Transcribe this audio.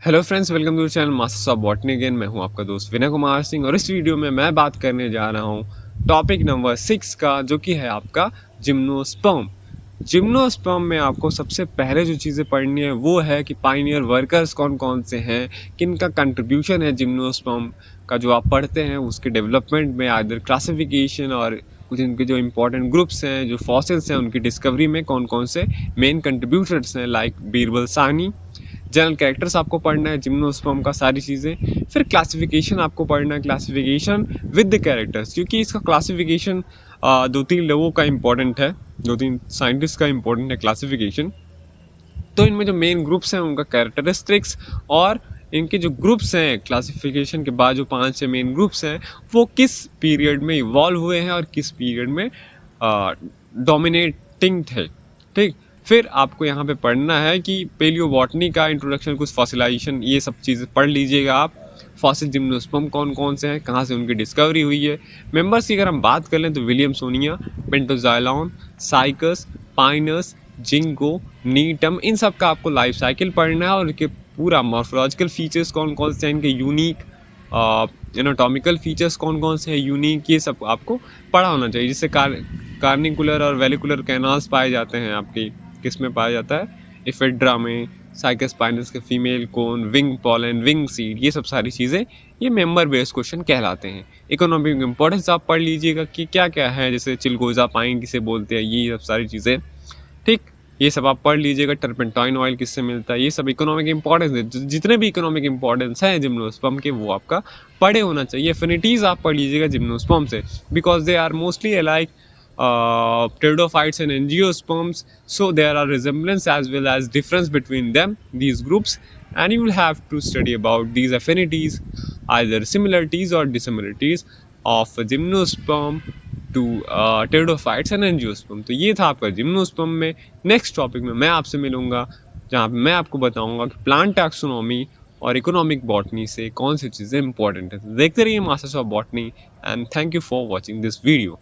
Hello friends, welcome to channel masters of botany again. मैं हूं आपका दोस्त विनय कुमार सिंह और इस वीडियो में मैं बात करने जा रहा हूं टॉपिक नंबर 6 का, जो कि है आपका जिम्नोस्पर्म। जिम्नोस्पर्म में आपको सबसे पहले जो चीज़ें पढ़नी है वो है कि पाइनियर वर्कर्स कौन कौन से हैं, किन का कंट्रीब्यूशन है जिम्नोस्पर्म का जो आप पढ़ते हैं उसके डेवलपमेंट में, आइदर क्लासिफिकेशन और कुछ इनके जो इंपॉर्टेंट ग्रुप्स हैं, जो फॉसिल्स हैं, उनकी डिस्कवरी में कौन कौन से मेन कंट्रीब्यूटर्स हैं, लाइक बीरबल सानी। जनरल कैरेक्टर्स आपको पढ़ना है जिम्नोस्पर्म का, सारी चीज़ें। फिर क्लासिफिकेशन आपको पढ़ना है, क्लासिफिकेशन विद द कैरेक्टर्स, क्योंकि इसका क्लासिफिकेशन दो तीन लोगों का इंपॉर्टेंट है, दो तीन साइंटिस्ट का इंपॉर्टेंट है क्लासिफिकेशन। तो इनमें जो मेन ग्रुप्स हैं उनका कैरेक्टरिस्टिक्स और इनके जो ग्रुप्स हैं क्लासिफिकेशन के बाद, जो 5 मेन ग्रुप्स हैं, वो किस पीरियड में इवॉल्व हुए हैं और किस पीरियड में डोमिनेटिंग थे। ठीक। फिर आपको यहाँ पे पढ़ना है कि पेलियोबॉटनी का इंट्रोडक्शन, कुछ फॉसिलाइजेशन, ये सब चीज़ें पढ़ लीजिएगा आप। फॉसिल जिम्नोस्पर्म कौन कौन से हैं, कहाँ से उनकी डिस्कवरी हुई है। मेंबर्स की अगर हम बात कर लें तो विलियमसोनिया, पेंटोजाइलॉन, साइकस, पाइनस, जिंको, नीटम, इन सब का आपको लाइफ साइकिल पढ़ना है और इनके पूरा मॉर्फोलॉजिकल फीचर्स कौन कौन से हैं, इनके यूनिक एनाटॉमिकल फीचर्स कौन कौन से हैं यूनिक, ये सब आपको पढ़ा होना चाहिए। जिससे कार्निकुलर और वेलिकुलर कैनाल्स पाए जाते हैं आपके, किस में पाया जाता है, इफेड्रा में, साइकस पाइनस के female cone, wing pollen, wing seed, ये सब सारी चीज़ें ये मेंबर बेस्ड क्वेश्चन कहलाते हैं। इकोनॉमिक इंपॉर्टेंस आप पढ़ लीजिएगा कि क्या क्या है, जैसे चिलगोजा पाइन किसे बोलते हैं, ये सब सारी चीज़ें। ठीक, ये सब आप पढ़ लीजिएगा। टर्पेंटाइन ऑयल किससे मिलता है, ये सब इकोनॉमिक इंपॉर्टेंस है। जितने भी इकोनॉमिक इंपॉर्टेंस है जिम्नोस्पर्म के, वो आपका पढ़े होना चाहिए। एफिनिटीज़ आप पढ़ लीजिएगा जिम्नोस्पर्म से, because they are mostly alike pteridophytes and angiosperms, so there are resemblance as well as difference between them, these groups, and you will have to study about these affinities, either similarities or dissimilarities of gymnosperm to pteridophytes and angiosperm। तो ये था आपका gymnosperm में। Next topic में मैं आपसे मिलूंगा, जहाँ पे मैं आपको बताऊंगा कि प्लांट टैक्सोनॉमी और इकोनॉमिक बॉटनी से कौन सी चीज़ें इंपॉर्टेंट है। देखते रहिए masters of botany, and thank you for watching this video.